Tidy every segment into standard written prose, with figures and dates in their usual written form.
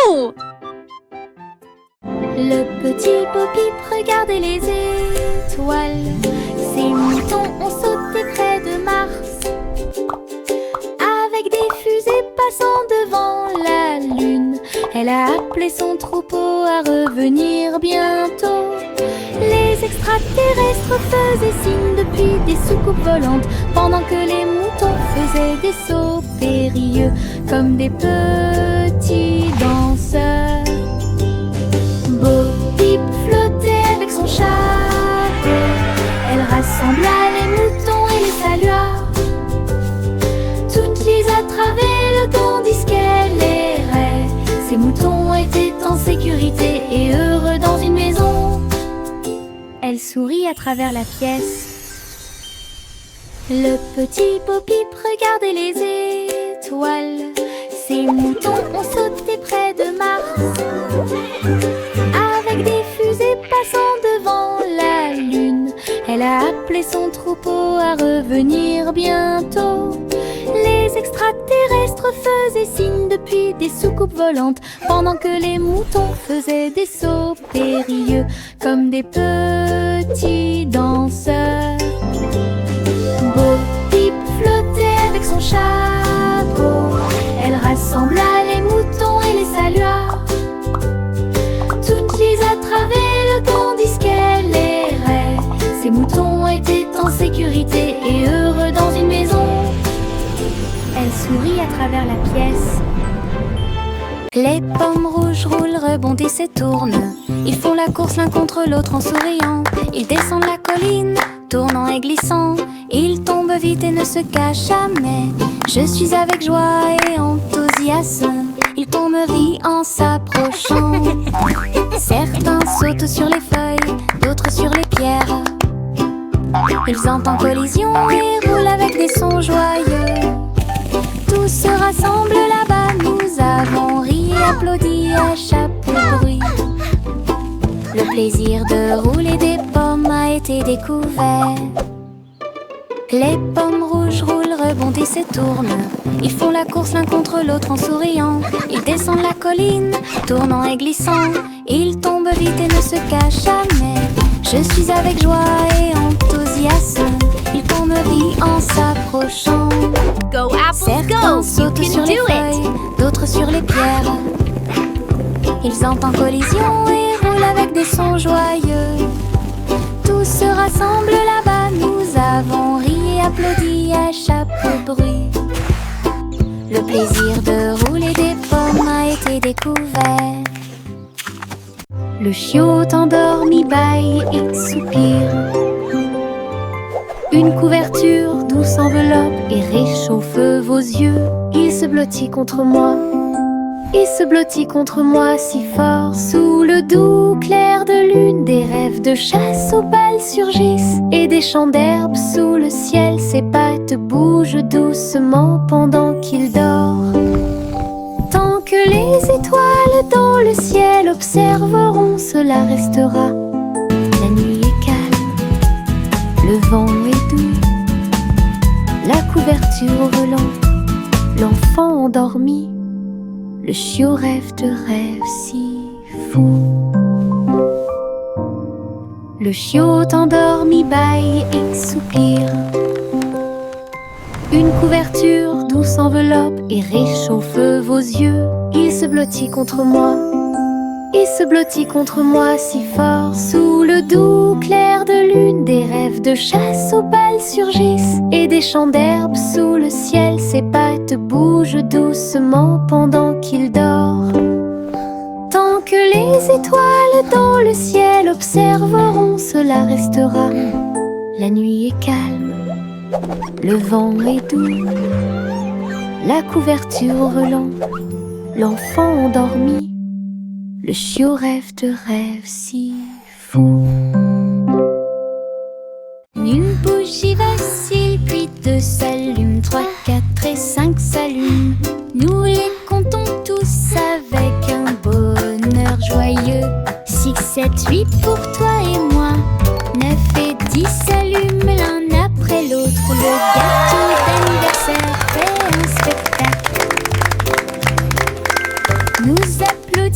Wouhou! Le petit Bo-Peep regardait les étoiles. Ces moutons ont sauté près de Mars. Avec des fusées passant devant la Lune, elle a appelé son troupeau à revenir bientôt. Les extraterrestres faisaient signe depuis des soucoupes volantes, pendant que les moutons faisaient des sauts périlleux comme des petits danseurs. Bo-Peep flottait avec son chapeau. Elle rassembla les moutons et les salua. Toutes les attravaient tandis qu'elle errait. Ces moutons étaient en sécurité et heureux dans une maison. Elle sourit à travers la pièce. Le petit Bo-Peep regardait les étoiles. Ces moutons ont sauté près de Mars. Avec des fusées passant devant la Lune, elle a appelé son troupeau à revenir bientôt. Les extraterrestres faisaient signe depuis des soucoupes volantes, pendant que les moutons faisaient des sauts périlleux comme des petits danseurs. Bo-Peep flottait avec son chapeau. Elle rassembla les moutons et les salua. Toutes les attravaient tandis qu'elle errait. Ces moutons étaient en sécurité et heureux dans une maison. Elle sourit à travers la pièce. Les pommes rouges roulent, rebondissent et tournent. Ils font la course l'un contre l'autre en souriant. Ils descendent la colline, tournant et glissant. Ils tombent vite et ne se cachent jamais. Je suis avec joie et enthousiasme. Ils me rient en s'approchant. Certains sautent sur les feuilles, d'autres sur les pierres. Ils entrent en collision et roulent avec des sons joyeux. Tous se rassemblent là-bas, nous avons ri et applaudi à chapeau bruit. Le plaisir de rouler des pommes a été découvert. Les pommes rouges roulent, rebondissent et tournent. Ils font la course l'un contre l'autre en souriant. Ils descendent la colline, tournant et glissant. Ils tombent vite et ne se cachent jamais. Je suis avec joie et enthousiasme. Ils me rient en s'approchant. Go apples, Certains go! You sautent sur can les do feuilles, it! d'autres sur les pierres. Ils entrent en collision et roulent avec des sons joyeux. Tous se rassemblent là-bas, nous avons ri et applaudi à chapeau bruit. Le plaisir de rouler des pommes a été découvert. Le chiot endormi bâille et soupire. Une couverture douce enveloppe et réchauffe vos yeux. Il se blottit contre moi. Il se blottit contre moi si fort. Sous le doux clair de lune, des rêves de chasse aux balles surgissent. Et des champs d'herbe sous le ciel, ses pattes bougent doucement pendant qu'il dort. Tant que les étoiles dans le ciel observeront, cela restera. La nuit est calme, le vent est doux. La couverture au volant, l'enfant endormi. Le chiot rêve de rêves si fous. Le chiot endormi bâille et soupire. Une couverture douce enveloppe et réchauffe vos yeux. Il se blottit contre moi. Il se blottit contre moi si fort. Sous le doux clair de lune, des rêves de chasse aux balles surgissent. Et des champs d'herbe sous le ciel, ses pattes bougent doucement pendant qu'il dort. Tant que les étoiles dans le ciel observeront, cela restera. La nuit est calme, le vent est doux. La couverture au volant, l'enfant endormi. Le chiot rêve de rêves si fous. Une bougie vacille, puis deux s'allument, 3, 4 et 5 s'allument. Nous les comptons tous avec un bonheur joyeux. 6, 7, 8 pour toi et moi. 9 et 10 s'allument l'un après l'autre. Le gâteau d'anniversaire fait un spectacle. Nous applaudissons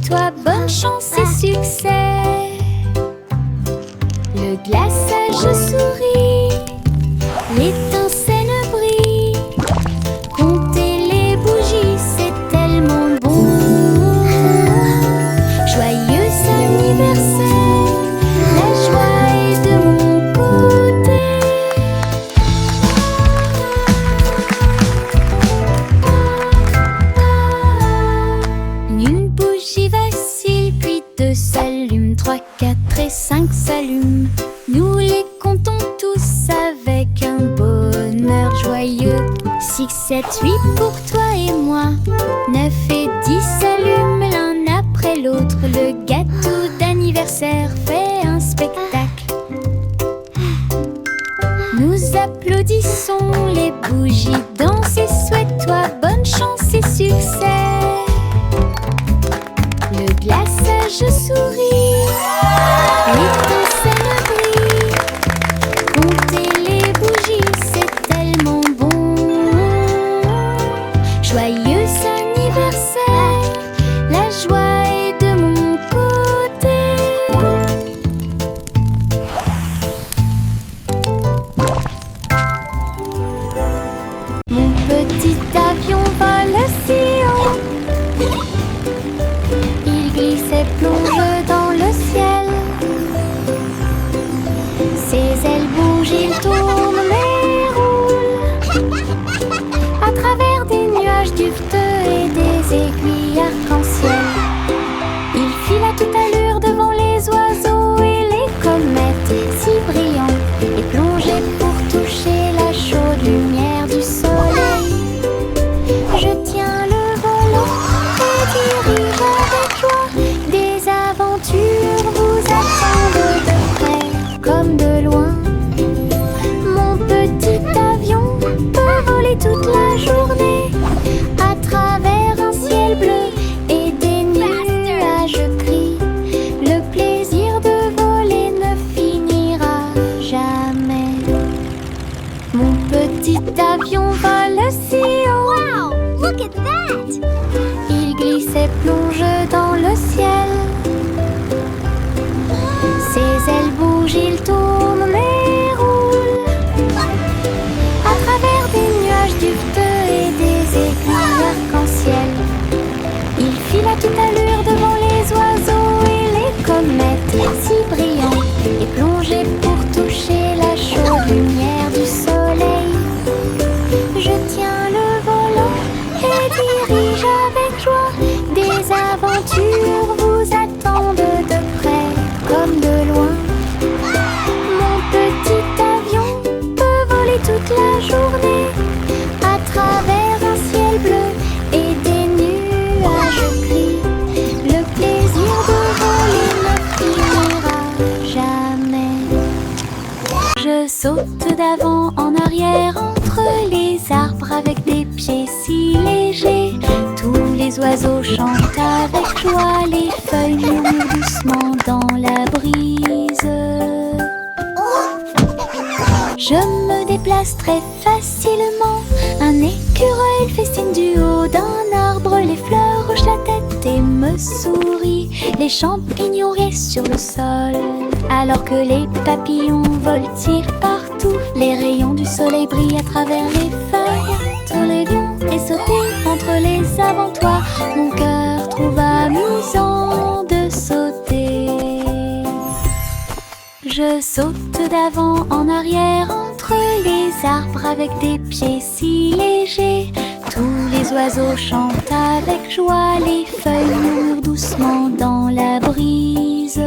toi, bonne chance et succès. Le glaçage sourit, l'étincelle brille. Compter les bougies, c'est tellement bon. Joyeux anniversaire, la joie est de mon côté. Une bougie vacille, puis deux s'allument, 3, 4 et 5 s'allument. Nous les comptons tous avec un bonheur joyeux. 6, 7, 8 pour toi et moi. 9 et 10 s'allument l'un après l'autre. Le gâteau d'anniversaire fait un spectacle. Nous applaudissons, les bougies dansent et souhaite-toi bonne chance et succès. Le glaçage sourit, l'étincelle brille. Compter les bougies, c'est tellement bon. Joyeux anniversaire, la joie est de mon côté. Mon petit avion vole si haut. Il glisse et plonge dans le ciel. Ses ailes bougent, il tourne mais roule à travers des nuages duveteux et des aiguilles arc-en-ciel. Il file à toute allure devant les oiseaux et les comètes si brillants et plongé pour toucher la chaude lumière du soleil. Je tiens le volant et dirige avec joie. Des aventures vous attendent de près comme de loin. Mon petit avion peut voler toute la journée à travers un ciel bleu et des nuages gris. Le plaisir de voler ne finira jamais. Mon petit avion vole si haut. Wow, look at that! Il glisse et plonge dans le ciel. Ses ailes bougent, il tourne mais roule à travers des nuages duveteux et des aiguilles arc-en-ciel. Il file à toute allure devant les oiseaux et les comètes si brillants et plongé pour toucher la chaude lumière du soleil. Je tiens le volant et dirige avec joie. Des aventures vous attendent de près comme de loin. Mon petit avion peut voler toute la journée à travers un ciel bleu et des nuages gris. Le plaisir de voler ne finira jamais. Je saute d'avant en arrière entre les arbres avec des pieds si légers. Tous les oiseaux chantent avec joie, les feuilles murmurent doucement dans la brise. Je me déplace très facilement. Un écureuil festine du haut d'un arbre. Les fleurs hochent la tête et me sourient. Les champignons restent sur le sol alors que les papillons voltigent partout. Les rayons du soleil brillent à travers les feuilles. Tous les lions et sauter entre les avant-toits. Mon cœur trouve amusant de sauter. Je saute d'avant en arrière entre les arbres avec des pieds si légers. Tous les oiseaux chantent avec joie, les feuilles murmurent doucement dans la brise.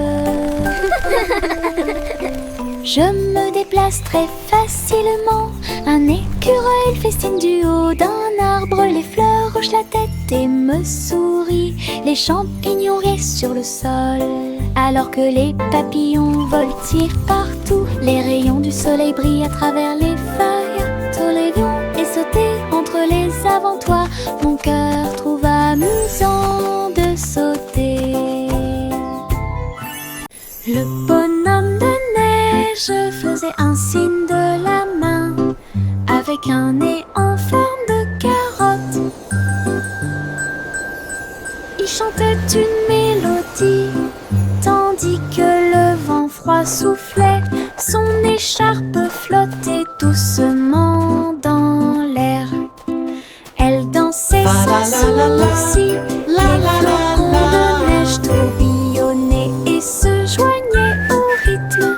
Je me déplace très facilement. Un écureuil festine du haut d'un arbre. Les fleurs hochent la tête et me sourient. Les champignons restent sur le sol alors que les papillons voltigent partout. Les rayons du soleil brillent à travers les feuilles. Tous les lions et sauter entre les avant-toits. Mon cœur trouve amusant de sauter. Le bonhomme de neige faisait un signe de la main avec un nez en forme de carotte. Il chantait une mélodie soufflait, son écharpe flottait doucement dans l'air. Elle dansait sans souci, les flocons de neige tourbillonnaient et se joignaient au rythme.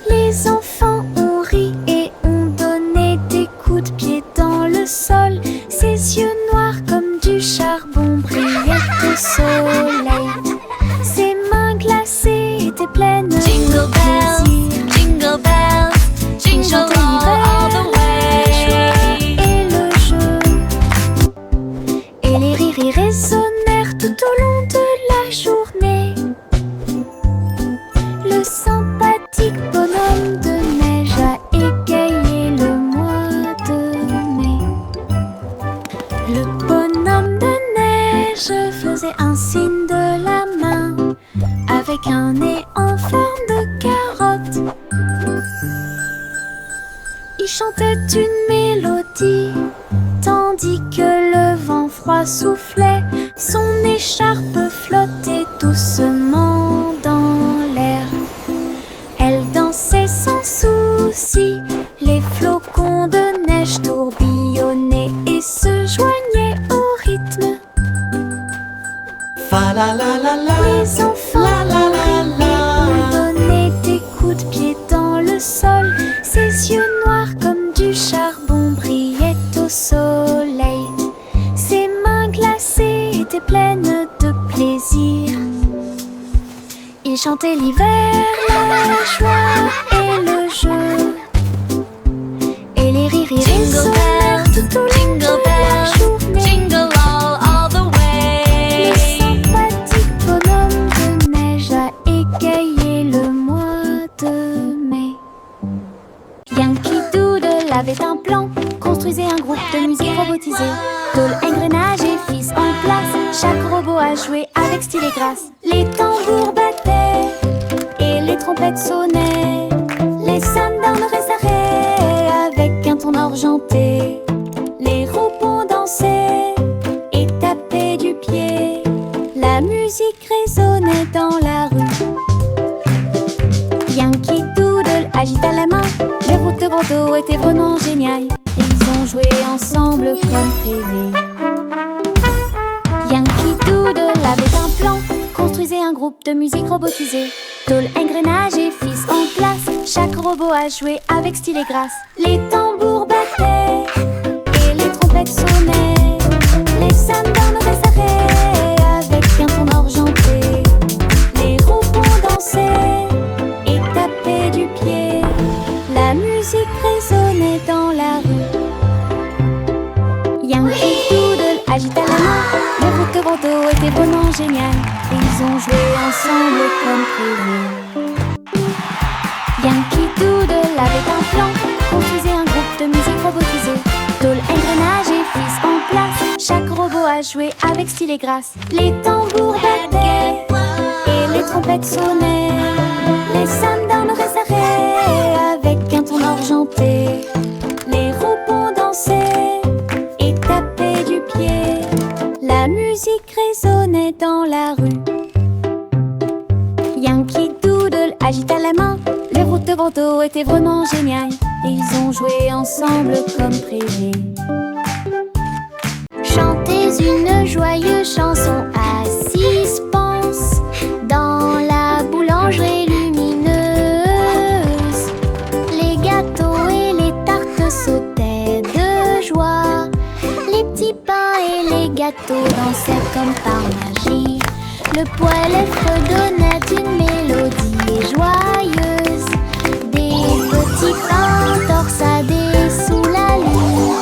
Les enfants ont ri et ont donné des coups de pied dans le sol. Ses yeux noirs comme du charbon brillaient au soleil. Ses mains glacées étaient pleines de Jingle bells, plaisir. jingle bells, jingle all the way. Et le jeu et les rires y résonnèrent tout au long de la journée. Le sympathique bonhomme de neige a égayé le mois de mai. Le bonhomme de neige faisait un signe de la main avec un nez en forme de carotte. Il chantait une mélodie tandis que le vent froid soufflait. Son écharpe flottait doucement dans l'air. Elle dansait sans souci, les flocons de neige tourbillonnaient et se joignaient au rythme. Fa la la la la. Les enfants ont donné des coups de pied dans le sol. Ses yeux noirs comme du charbon brillaient au soleil. Ses mains glacées étaient pleines de plaisir. Il chantait l'hiver, la joie et le jeu. Et les rires y résonnèrent tout au long de la journée. Jingle all the way. Le sympathique bonhomme de neige a égayé le mois de mai. Yankee Doodle avait un plan, construisait un groupe de musique robotisé. Tôle, engrenage et fils en place, chaque robot a joué avec style et grâce. Les tambours battaient et les trompettes sonnaient. Les sundowns restaraient avec un ton argenté. Les robots dansaient et tapaient du pied. La musique résonnait dans la rue. Yankee Doodle agita la main, les routes de Bordeaux étaient vraiment géniales. Ils ont joué ensemble comme prévu. Yankee Doodle avait un plan, construisait un groupe de musique robotisé. Tôle, engrenage et fils en place, chaque robot a joué avec style et grâce. Les tambours battaient et les trompettes sonnaient. Les sundowns restaraient avec un ton argenté. Les robots dansaient et tapaient du pied. La musique résonnait dans la rue. Yankee Doodle agita la main, les routes de Bordeaux étaient vraiment géniales. Ils ont joué ensemble comme prévu. Yankee Doodle avait un plan, construisait un groupe de musique robotisé. Tôle, engrenage et fils en place, chaque robot a joué avec style et grâce. Les tambours battaient et les trompettes sonnaient. Les sundowns restaraient avec un ton argenté. Les robots dansaient et tapaient du pied. La musique résonnait dans la rue. Yankee Doodle agita la main, les routes de Bordeaux étaient vraiment géniales. Ils ont joué ensemble comme prévu. Chantez une joyeuse chanson à 6 pences dans la boulangerie lumineuse. Les gâteaux et les tartes sautaient de joie. Les petits pains et les gâteaux dansaient comme par magie. Le poêle fredonnait une mélodie joyeuse. Des petits pains torsadés sous la lune.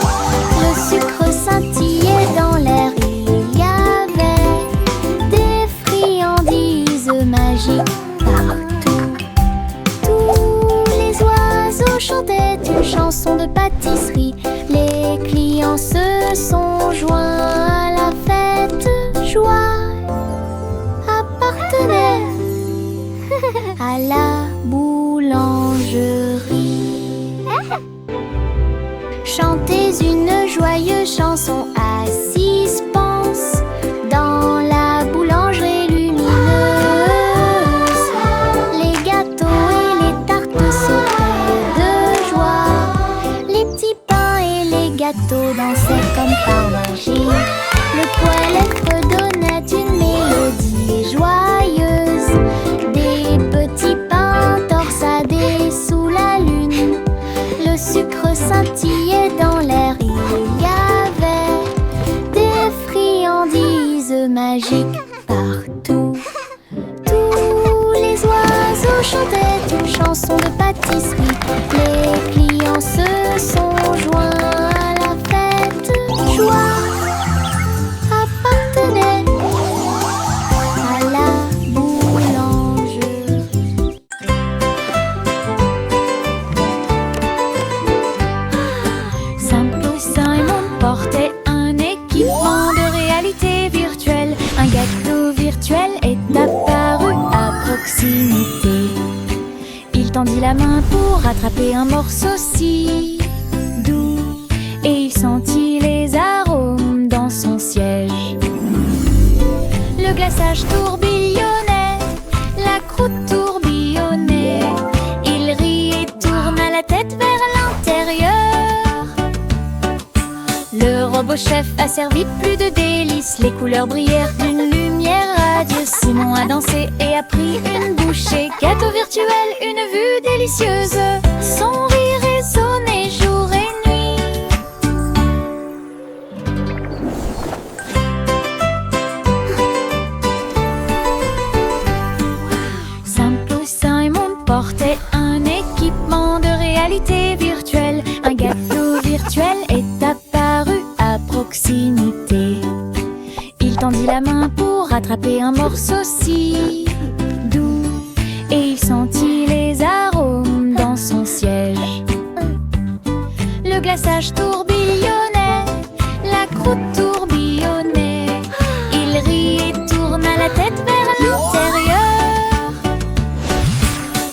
Le sucre scintillait dans l'air. Il y avait des friandises magiques partout. Tous les oiseaux chantaient une chanson de pâtisserie. Les clients se sont joints à la fête. Joie appartenait à la boulangerie. Chantez une joyeuse chanson à 6 pences dans la boulangerie lumineuse. bateau dansait comme par magie. Le poêle fredonnait une mélodie joyeuse. Des petits pains torsadés sous la lune. Le sucre scintillait dans l'air. Il y avait des friandises magiques partout. Tous les oiseaux chantaient une chanson de pâtisserie. Les clients se sont joints à la fête. Joie appartenait à la boulangerie. Simple Simon portait un équipement de réalité virtuelle. Un gâteau virtuel est apparu à proximité. Il tendit la main pour attraper un morceau si doux et il sentit les arômes dans son siège. Le glaçage tourbillonnait, la croûte tourbillonnait. Il rit et tourna la tête vers l'intérieur. Le robot chef a servi plus de délices. Les couleurs brillèrent d'une lumière radieuse. Simon a dansé et a pris une bouchée. Gâteau virtuel, une vue délicieuse. Son rire résonnait jour et nuit. Simple Simon portait un équipement de réalité virtuelle. Un gâteau virtuel est apparu à proximité. Il tendit la main pour attraper un morceau si doux et il sentit les arômes dans son siège. Le glaçage tourbillonnait, la croûte tourbillonnait. Il rit et tourna la tête vers l'intérieur.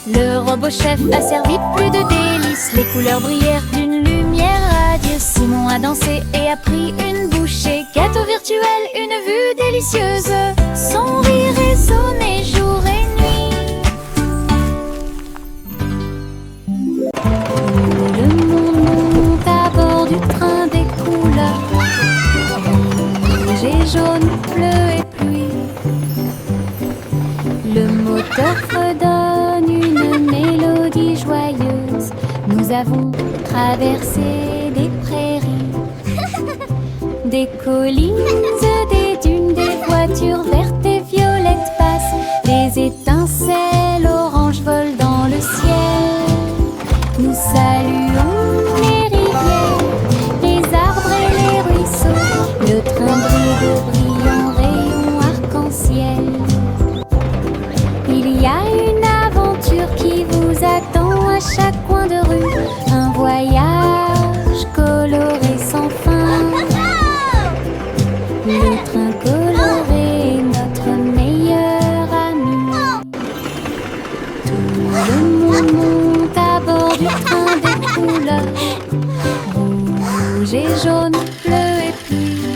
Le robot chef a servi plus de délices. Les couleurs brillèrent d'une lumière radieuse. Simon a dansé et a pris une bouchée. Gâteau virtuel, une vue délicieuse. Son rire résonnait jour et nuit. Le monde monte à bord du train des couleurs. Rouge et jaune, bleu et pluie. Le moteur redonne une mélodie joyeuse. Nous avons traversé des prairies, des collines, des dunes, des voitures vertes et violettes passent. Des étincelles oranges volent dans le ciel. Nous saluons les rivières, les arbres et les ruisseaux. Le train brille de brillants rayons arc-en-ciel. Il y a une aventure qui vous attend à chaque coin de rue. Un voyage coloré sans fin. Le train coloré est notre meilleur ami. Tout le monde monte à bord du train des couleurs. Rouge et jaune, bleu et pluie.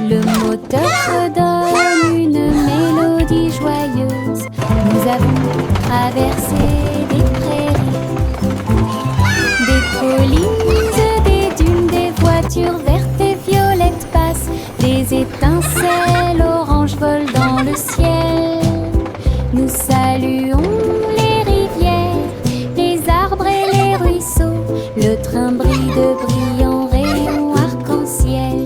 Le moteur redonne une mélodie joyeuse. Nous avons traversé des prairies, des collines, des dunes, des voitures vertes et violettes passent. Des étincelles oranges volent dans le ciel. Nous saluons les rivières, les arbres et les ruisseaux. Le train brille de brillants rayons arc-en-ciel.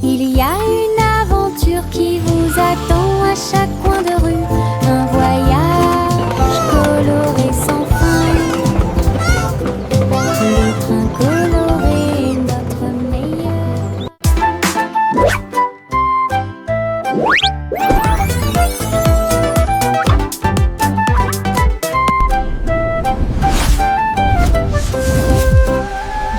Il y a une aventure qui vous attend à chaque coin de rue. Un voyage coloré sans fin. Le train coloré est notre meilleur.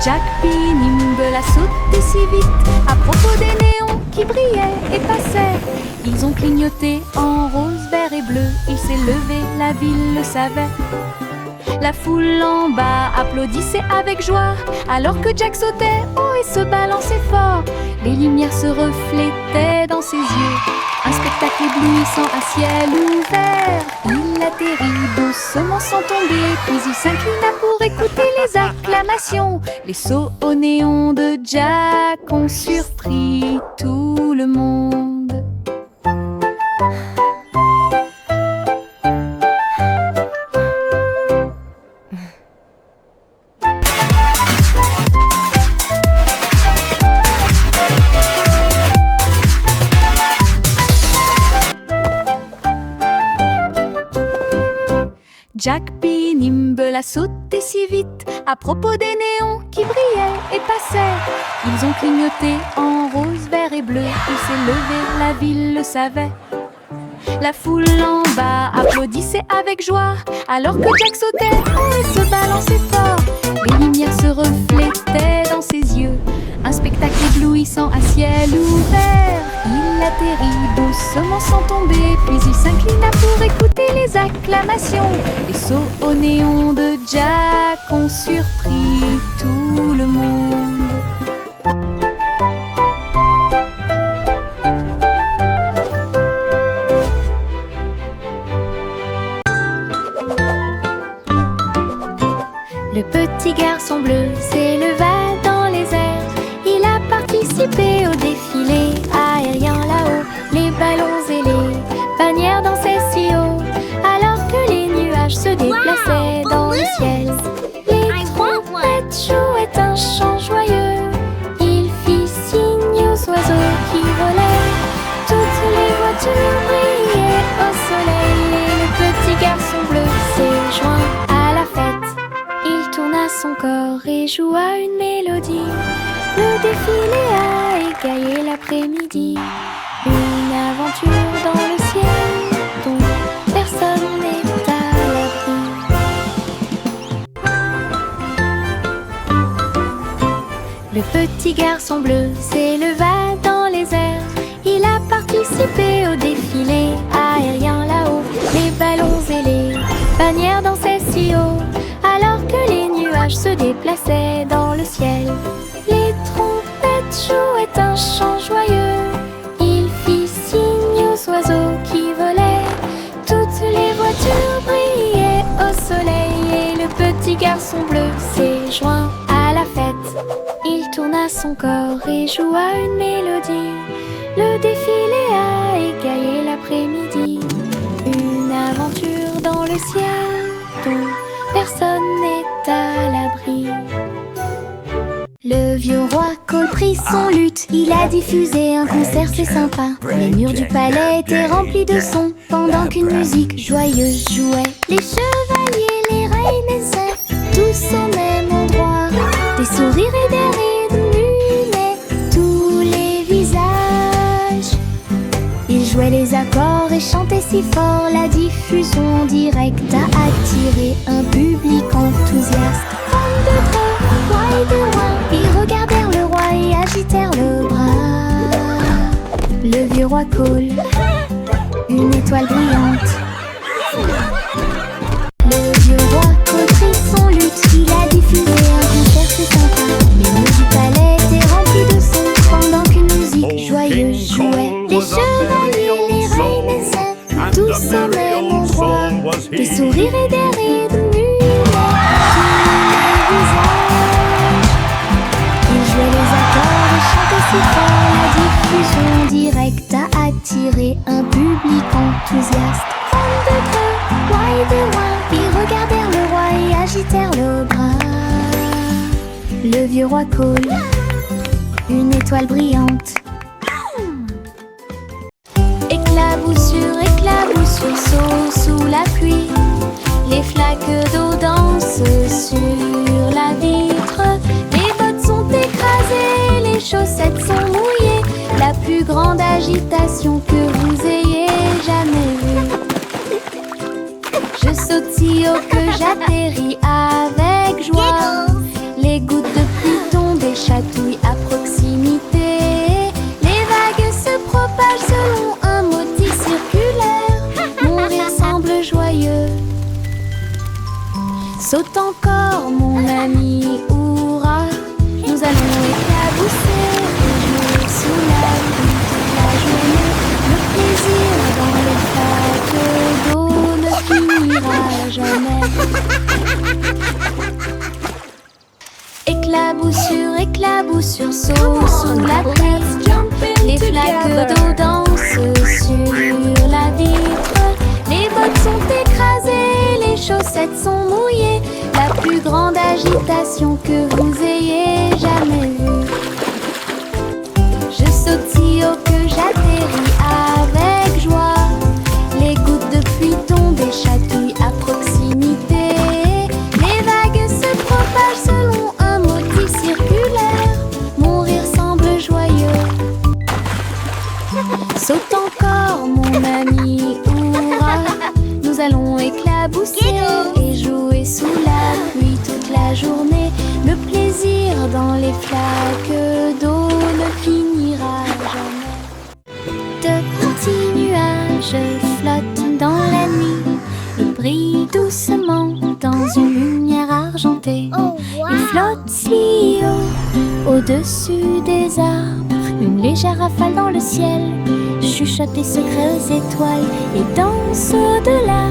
Jack P. Nimble a sauté si vite à propos des néons qui brillaient et passaient. Ils ont clignoté en rose, vert et bleu. Il s'est levé, la ville le savait. La foule en bas applaudissait avec joie alors que Jack sautait haut et se balançait fort. Les lumières se reflétaient dans ses yeux. Un spectacle éblouissant, un ciel ouvert. Il atterrit doucement sans tomber, puis il s'inclina pour écouter les acclamations. Les sauts au néon de Jack ont surpris tout le monde. Jack P. Nimble a sauté si vite à propos des néons qui brillaient et passaient. Ils ont clignoté en rose, vert et bleu. Il s'est levé, la ville le savait. La foule en bas applaudissait avec joie alors que Jack sautait haut et se balançait fort. Les lumières se reflétaient dans ses yeux, un spectacle éblouissant à ciel ouvert. Il atterrit doucement sans tomber, puis il s'inclina pour écouter les acclamations. Les sauts au néon de Jack ont surpris tout le monde. Le petit garçon bleu s'éleva dans les airs. Il a participé au défilé aérien là-haut. Les ballons et les bannières dansaient si haut, alors que les nuages se déplaçaient dans le ciel. Les trompettes jouaient un chant joyeux. Il fit signe aux oiseaux qui volaient. Toutes les voitures brillaient au soleil. Et le petit garçon bleu s'est joint à la fête. Il tourna son corps et joua une mélodie. Le défilé a égayé l'après-midi. Une aventure dans le ciel dont personne n'est à l'abri. Le petit garçon bleu s'éleva dans les airs. Il a participé au défilé aérien là-haut. Les ballons et les bannières dansaient si haut, alors que les nuages se déplaçaient dans le ciel. Les trompettes jouaient un chant joyeux. Il fit signe aux oiseaux qui volaient. Toutes les voitures brillaient au soleil. Et le petit garçon bleu s'est joint à la fête. Il tourna son corps et joua une mélodie. Le défilé a égayé l'après-midi. Une aventure dans le ciel dont personne n'est à l'abri. Le vieux roi Cole prit son luth. Il a diffusé un concert, c'est sympa. Les murs du palais étaient remplis de sons pendant qu'une musique joyeuse jouait. Les chevaliers, les reines et sœurs, tous au même endroit. Des sourires et des rires illuminaient tous les visages. Ils jouaient les accords et chantaient si fort. La diffusion en direct a attiré un public enthousiaste. Femmes de près, roi et de loin, ils regardèrent le roi et agitèrent le bras. Le vieux roi Cole, une étoile brillante. Le vieux roi Cole prit son luth. Il a diffusé un concert, c'est sympa. Les murs du palais étaient remplis de sons pendant qu'une musique joyeuse jouait. Les chevaliers, les reines et sœurs, tous au même endroit. Des sourires et des rires illuminaient tous les visages. Ils jouaient les accords et chantaient si fort. La diffusion directe a attiré un public enthousiaste. Femmes de près, roi et de loin, ils regardèrent le roi et agitèrent le bras. Le vieux roi Cole, une étoile brillante. Éclaboussure, saut sous la pluie. Les flaques d'eau dansent sur la vitre. Les bottes sont écrasées, les chaussettes sont mouillées. La plus grande agitation que vous ayez jamais vue. Je saute si haut que j'atterris avec joie. Les gouttes de pluie tombent et chatouillent à proximité. Les vagues se propagent selon un motif circulaire. Mon rire semble joyeux. Saute encore mon ami, hurrah. Nous allons éclabousser et jouer sous la pluie toute la journée. Le plaisir dans les flaques d'eau ne finit jamais. Éclaboussure, saut sous la pluie. Les flaques d'eau dansent sur la vitre. Les bottes sont écrasées, les chaussettes sont mouillées. La plus grande agitation que vous ayez jamais vue. Je saute si haut que j'atterris avec joie. Les gouttes de pluie tombent et chatouillent à proximité. Les vagues se propagent selon un motif circulaire. Mon rire semble joyeux. Saute encore mon ami, hurrah. Nous allons éclabousser et jouer sous la pluie toute la journée. Le plaisir dans les flaques d'eau ne finira jamais. De petits nuages flottent dans la nuit. Ils brillent doucement dans une lumière argentée. Ils flottent si haut, au-dessus des arbres. Une légère rafale dans le ciel chuchote des secrets aux étoiles et danse au-delà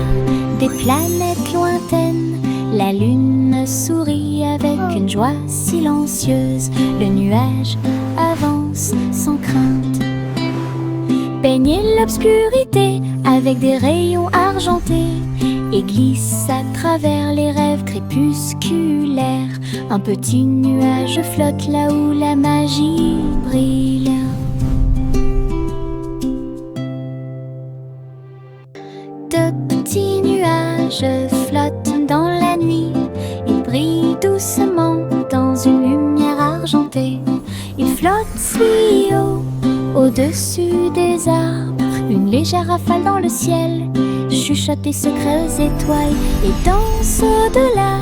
des planètes lointaines. La lune sourit avec une joie silencieuse. Le nuage avance sans crainte. Baignez l'obscurité avec des rayons argentés et glisse à travers les rêves crépusculaires. Un petit nuage flotte là où la magie brille. De petits nuages flottent dans la nuit. Ils brillent doucement dans une lumière argentée. Ils flottent si haut, au-dessus des arbres. Une légère rafale dans le ciel chuchote des secrets aux étoiles et danse au-delà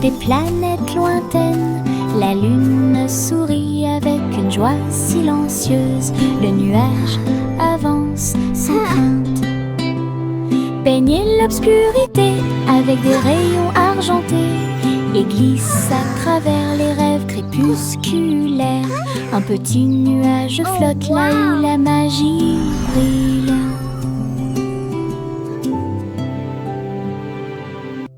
des planètes lointaines. La lune sourit avec une joie silencieuse. Le nuage avance sans crainte. Baignez l'obscurité avec des rayons argentés et glisse à travers les rêves crépusculaires. Un petit nuage flotte là où la magie brille.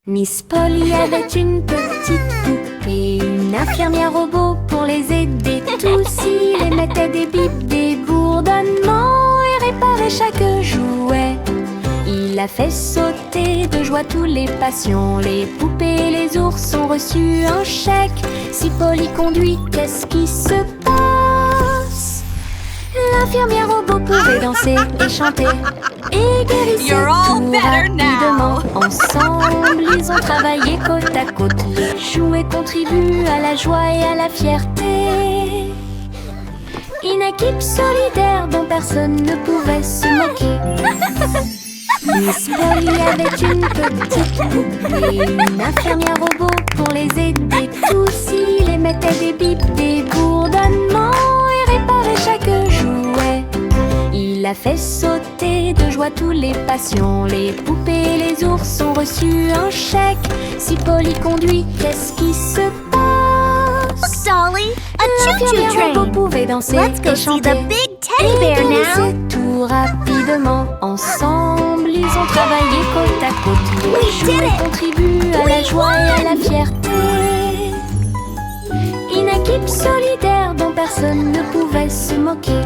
Miss Polly avait une petite poupée, une infirmière robot pour les aider tous. Il émettait des bips, des bourdonnements et réparait chaque jouet. Il a fait sauter de joie tous les patients. Les poupées et les ours ont reçu un chèque. Si Polly conduit, qu'est-ce qui se passe? L'infirmière robot pouvait danser et chanter et guérissait You're all tout better now. rapidement. Ensemble, ils ont travaillé côte à côte. Les jouets contribuent à la joie et à la fierté. Une équipe solidaire dont personne ne pouvait se moquer. Miss Polly avait une petite poupée, une infirmière robot pour les aider tous. Il émettait des bips, des bourdonnements et réparait chaque jouet. Il a fait sauter de joie tous les patients. Les poupées et les ours ont reçu un chèque. Si Polly conduit, qu'est-ce qui se passe? Dolly, a choo-choo L'infirmière robot train. pouvait danser Let's go et see chanter the big teddy bear et now. guérissaient tout rapidement. Ensemble, ils ont travaillé côte à côte. We Les did jouets it. contribuent à la joie et à la fierté. Une équipe solidaire dont personne ne pouvait se moquer.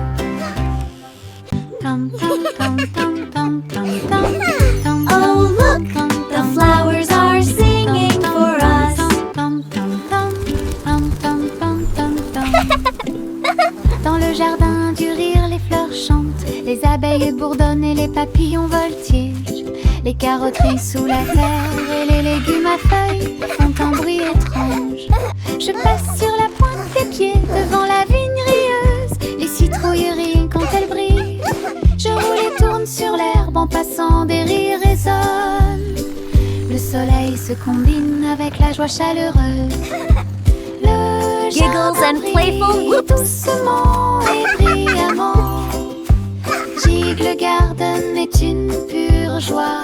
Oh, look, the flowers are singing for us. Dans le jardin du rire, les fleurs chantent. Les abeilles bourdonnent et les papillons voltigent. Les carottes sous la terre et les légumes à feuilles font un bruit étrange. Je passe sur la pointe des pieds devant la vigne rieuse. Les citrouilles rient quand elles brillent. Je roule et tourne sur l'herbe en passant, des rires résonnent. Le soleil se combine avec la joie chaleureuse. Le Giggles jardin and playful brille whoops. doucement et brillamment. Giggle Garden est une pure joie.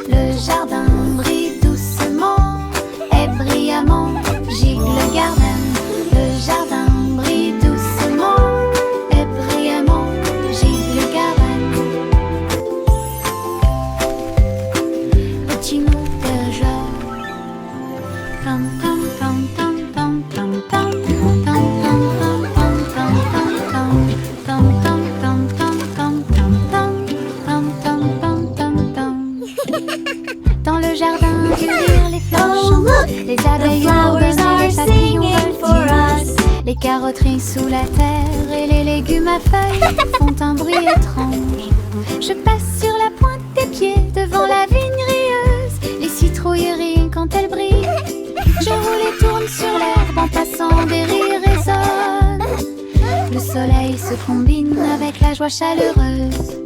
Le jardin brille doucement et brillamment. Giggle Garden. Le jardin brille doucement et brillamment. Giggle Garden. petit mot de joie. Tam tam tam tam tam tam tam tam tam tam tam tam tam tam tam tam. Dans le jardin du rire, les fleurs Oh, chantent, look, les the abeilles flowers bourdonnent are et les papillons singing for voltigent. us. Les carotteries sous la terre et les légumes à feuilles font un bruit étrange. Je passe sur la pointe des pieds devant la vigne rieuse. Les citrouilles rient quand elles brillent. Je roule et tourne sur l'herbe en passant, des rires résonnent. Le soleil se combine avec la joie chaleureuse.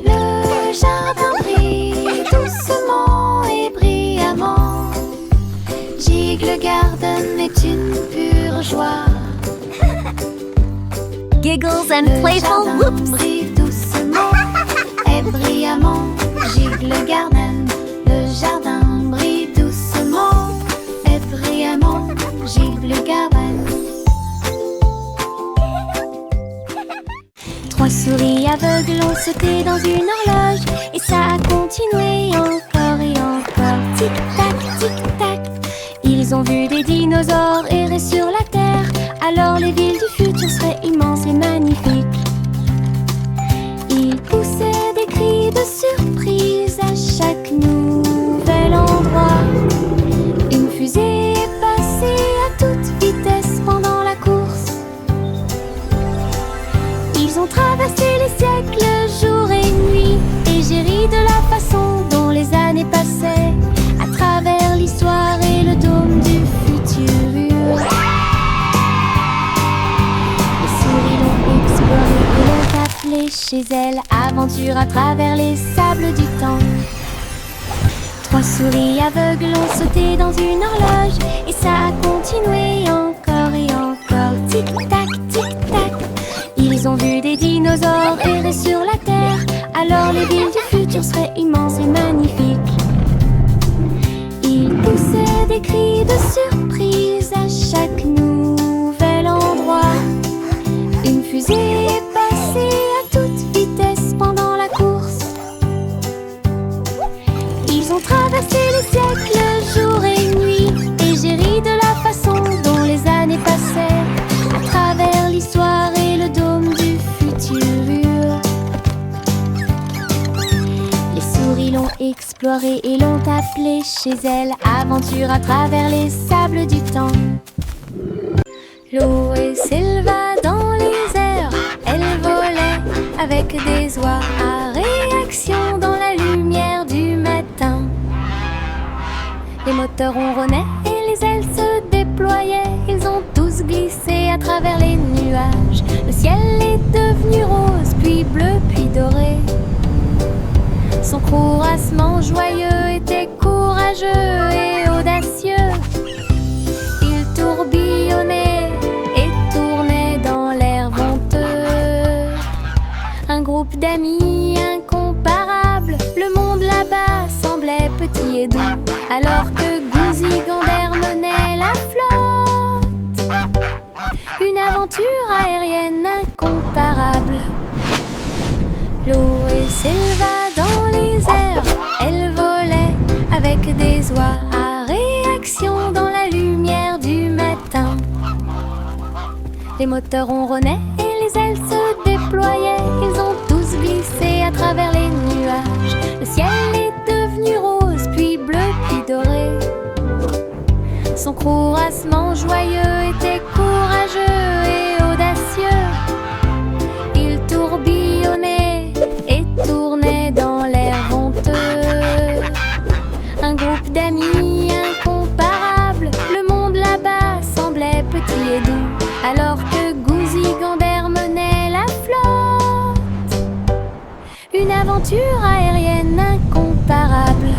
Le jardin brille doucement et brillamment. Jigle Garden est une pure joie. Giggles and Le playful jardin whoops. brille doucement et brillamment. Jigle Garden. Le jardin brille doucement et brillamment. Jigle Garden. Trois souris aveugles ont sauté dans une horloge et ça a continué encore et encore. Tic-tac, tic-tac. Ils ont vu des dinosaures errer sur la terre. Alors les villes du futur seraient immenses et magnifiques. Ils poussaient des cris de surprise à chaque nouvel endroit. Une fusée est passée à toute vitesse pendant la course. Ils ont traversé les siècles jour et nuit. Et j'ai ri de la façon dont les années passaient à travers l'histoire et le dôme du futur. Les souris l'ont exploré et l'ont appelé chez elles. Aventure à travers les sables du temps. Trois souris aveugles ont sauté dans une horloge et ça a continué encore et encore. Tic-tac, tic-tac. Ils ont vu des dinosaures errer sur la terre. Alors les villes du futur seraient immenses et magnifiques. Ils poussaient des cris de surprise à chaque nouvel endroit. Une fusée est passée à toute vitesse pendant la course. Ils ont traversé les siècles jour et nuit. Et j'ai ri de la façon dont les années passaient à travers l'histoire et le dôme du futur. Les souris l'ont exploré et l'ont appelé chez elles. Aventure à travers les sables du temps. L'eau s'éleva dans les airs. Elle volait avec des oies à réaction dans la lumière du matin. Les moteurs ronronnaient et les ailes se déployaient. Ils ont tous glissé à travers les nuages. Le ciel est devenu rose, puis bleu, puis doré. Son courassement joyeux était courageux et audacieux. Il tourbillonnait et tournait dans l'air venteux. Un groupe d'amis incomparables. Le monde là-bas semblait petit et doux, alors que Gouzi Gander menait la flotte. Une aventure aérienne incomparable. L'eau s'éleva dans les airs. Elle volait avec des oies à réaction dans la lumière du matin. Les moteurs ronronnaient et les ailes se déployaient. Ils ont tous glissé à travers les nuages. Le ciel est devenu rose, puis bleu, puis doré. Son courassement joyeux était courageux et audacieux. Il tourbillonnait et tournait dans l'air venteux. Un groupe d'amis incomparables. Le monde là-bas semblait petit et doux, alors que Gouzi Gander menait la flotte. Une aventure aérienne incomparable.